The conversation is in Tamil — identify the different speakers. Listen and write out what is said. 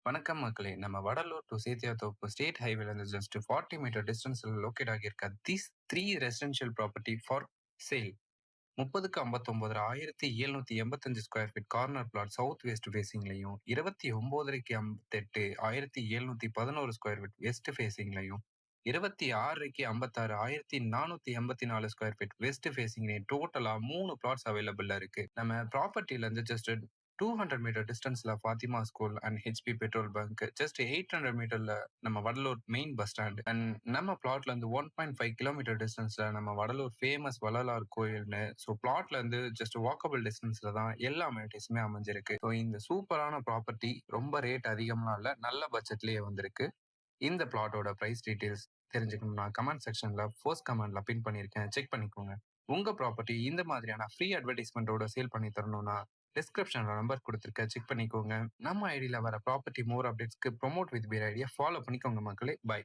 Speaker 1: வணக்கம் மக்களே! நம்ம வடலூர் டூ சேத்தியாத்தோப்பு ஸ்டேட் ஹைவேல இருந்து ஜஸ்ட் 40 மீட்டர் டிஸ்டன்ஸ்ல லொகேட் ஆகியிருக்க these 3 residential property for sale. 30க்கு 59 1785 square feet corner plot south west ஃபேசிங்லயும், 29க்கு 58 1711 ஸ்கொயர் ஃபீட் வெஸ்ட் ஃபேசிங்லயும், 26க்கு 56 1484 ஸ்கொயர் ஃபீட் வெஸ்ட் ஃபேசிங்லயும் டோட்டலா 3 பிளாட்ஸ் அவைலபிள்ல இருக்கு. நம்ம ப்ராப்பர்ட்டில இருந்து ஜஸ்ட் 200 மீட்டர் டிஸ்டன்ஸ்ல Fathima school and HP petrol bunk, just 800 மீட்டர்ல நம்ம Vadalur main bus stand and நம்ம பிளாட்ல இருந்து 1.5 கிலோமீட்டர் டிஸ்டன்ஸ்ல நம்ம வடலூர் ஃபேமஸ் வள்ளலார் கோயில்னு. ஸோ பிளாட்ல இருந்து ஜஸ்ட் வாக்கபிள் டிஸ்டன்ஸ்ல தான் எல்லா அமெனிட்டிஸுமே அமைஞ்சிருக்கு. ஸோ இந்த சூப்பரான ப்ராப்பர்ட்டி ரொம்ப ரேட் அதிகம்லாம் இல்ல, நல்ல பட்ஜெட்லயே வந்திருக்கு. இந்த பிளாட்டோட பிரைஸ் டீடைல்ஸ் தெரிஞ்சுக்கணும்னா கமெண்ட் செக்ஷன்ல ஃபர்ஸ்ட் கமெண்ட்ல பின் பண்ணியிருக்கேன், செக் பண்ணிக்கோங்க. உங்க ப்ராப்பர்ட்டி இந்த மாதிரியான ஃப்ரீ அட்வர்டைஸ்மெண்டோட சேல் பண்ணி தரணும்னா டிஸ்கிரிப்ஷன்ல நம்பர் கொடுத்துருக்க, செக் பண்ணிக்கோங்க. நம்ம ஐடியில வர ப்ராப்பர்ட்டி மோர் அப்டேட்ஸ்க்கு promote with peer idea follow பண்ணிக்கோங்க மக்களே. பை.